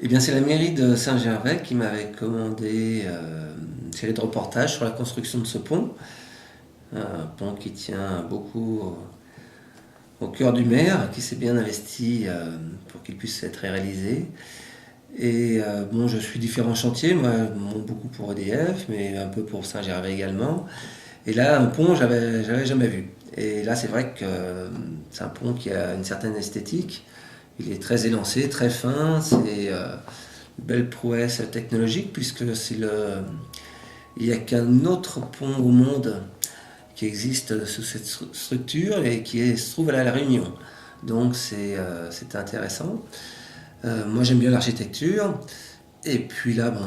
Eh bien, c'est la mairie de Saint-Gervais qui m'avait commandé une série de reportages sur la construction de ce pont. Un pont qui tient beaucoup au cœur du maire, qui s'est bien investi pour qu'il puisse être réalisé. Et bon, je suis différents chantiers, moi, beaucoup pour EDF, mais un peu pour Saint-Gervais également. Et là, un pont, j'avais jamais vu. Et là, c'est vrai que c'est un pont qui a une certaine esthétique. Il est très élancé, très fin. C'est une belle prouesse technologique, puisque il n'y a qu'un autre pont au monde qui existe sous cette structure et se trouve à La Réunion. Donc c'est intéressant. Moi j'aime bien l'architecture. Et puis là, bon,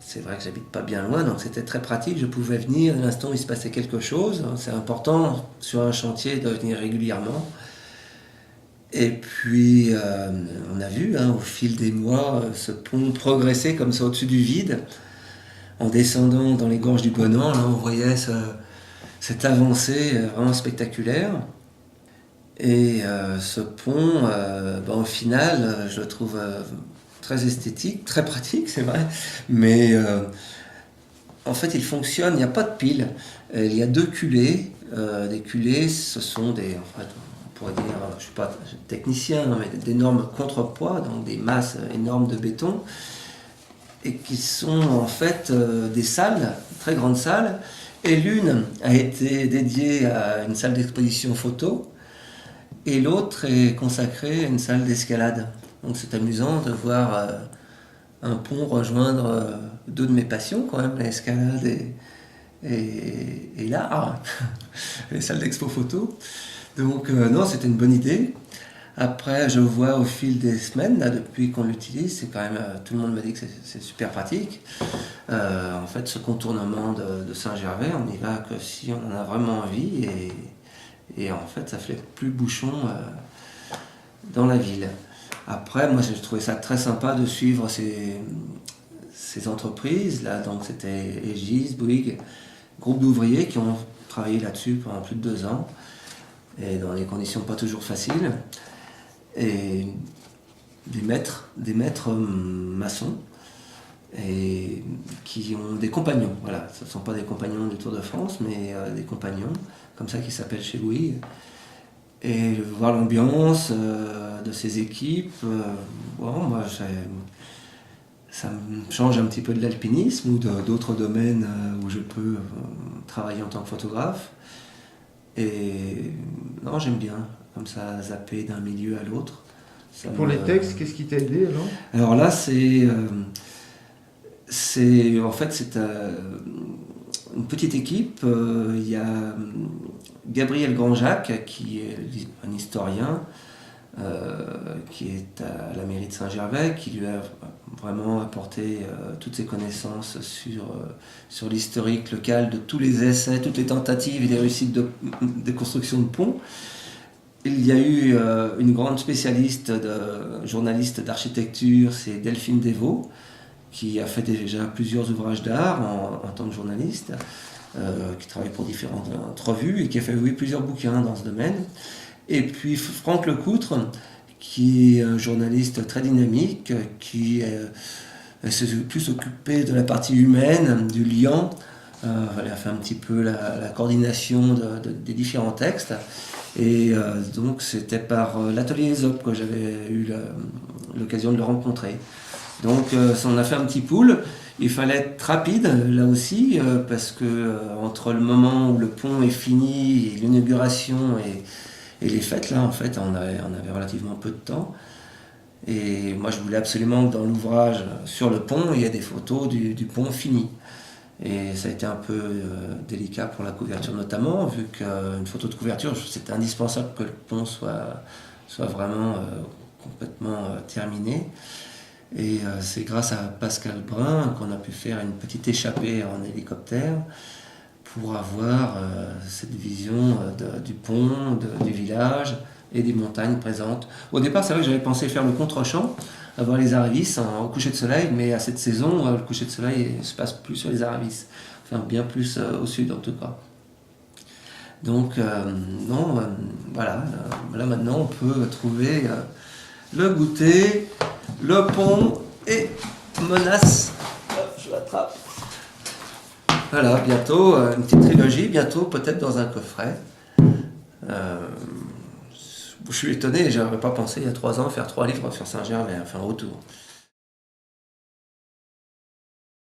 c'est vrai que j'habite pas bien loin, donc c'était très pratique. Je pouvais venir à l'instant où il se passait quelque chose. C'est important sur un chantier de venir régulièrement. Et puis on a vu au fil des mois ce pont progresser comme ça au-dessus du vide. En descendant dans les gorges du Bonan, là on voyait cette avancée vraiment spectaculaire. Et ce pont, au final, je le trouve très esthétique, très pratique, c'est vrai, mais en fait, il fonctionne, il n'y a pas de pile. Il y a deux culées. Des culées, ce sont en fait, on pourrait dire, je ne suis pas technicien, mais d'énormes contrepoids, donc des masses énormes de béton, et qui sont en fait des salles, très grandes salles. Et l'une a été dédiée à une salle d'exposition photo, et l'autre est consacrée à une salle d'escalade. Donc c'est amusant de voir un pont rejoindre deux de mes passions, quand même, l'escalade et l'art, les salles d'expo photo. Donc non, c'était une bonne idée. Après, je vois au fil des semaines, là, depuis qu'on l'utilise, c'est quand même, tout le monde me dit que c'est super pratique. En fait, ce contournement de Saint-Gervais, on n'y va que si on en a vraiment envie, et en fait, ça fait plus bouchon dans la ville. Après, moi, j'ai trouvé ça très sympa de suivre ces entreprises. Là, donc, c'était Egis, Bouygues, groupe d'ouvriers qui ont travaillé là-dessus pendant plus de 2 ans, et dans des conditions pas toujours faciles. Et des maîtres maçons, et qui ont des compagnons. Voilà, ce ne sont pas des compagnons du Tour de France, mais des compagnons, comme ça, qui s'appellent chez Bouygues. Et voir l'ambiance de ces équipes, moi, ça me change un petit peu de l'alpinisme ou d'autres domaines où je peux travailler en tant que photographe. Et non, j'aime bien, comme ça, zapper d'un milieu à l'autre. Pour les textes, qu'est-ce qui t'a aidé alors? Alors là, c'est une petite équipe. Il y a Gabriel Grandjacques, qui est un historien, qui est à la mairie de Saint-Gervais, qui lui a vraiment apporté toutes ses connaissances sur l'historique local de tous les essais, toutes les tentatives et les réussites de construction de ponts. Il y a eu une grande spécialiste, journaliste d'architecture, c'est Delphine Devaux, qui a fait déjà plusieurs ouvrages d'art en tant que journaliste, qui travaille pour différentes revues et qui a fait plusieurs bouquins dans ce domaine. Et puis Franck Lecoutre, qui est un journaliste très dynamique, qui s'est plus occupé de la partie humaine, du lien. Elle a fait un petit peu la coordination des différents textes. Et donc c'était par l'atelier Aesop que j'avais eu l'occasion de le rencontrer. Donc on a fait un petit pool. Il fallait être rapide là aussi, parce que entre le moment où le pont est fini, et l'inauguration et les fêtes, là en fait on avait relativement peu de temps. Et moi je voulais absolument que dans l'ouvrage sur le pont, il y ait des photos du pont fini. Et ça a été un peu délicat pour la couverture notamment, vu qu'une photo de couverture, c'était indispensable que le pont soit vraiment complètement terminé. Et c'est grâce à Pascal Brun qu'on a pu faire une petite échappée en hélicoptère pour avoir cette vision du pont, du village et des montagnes présentes. Au départ, c'est vrai que j'avais pensé faire le contre-champ, avoir les Aravis au coucher de soleil, mais à cette saison, le coucher de soleil ne se passe plus sur les Aravis, enfin bien plus au sud en tout cas. Donc, voilà, là maintenant on peut trouver le goûter, le pont et menace. Hop, je l'attrape. Voilà, bientôt, une petite trilogie, bientôt peut-être dans un coffret. Je suis étonné, j'aurais pas pensé il y a 3 ans faire 3 livres sur Saint-Germain, enfin autour.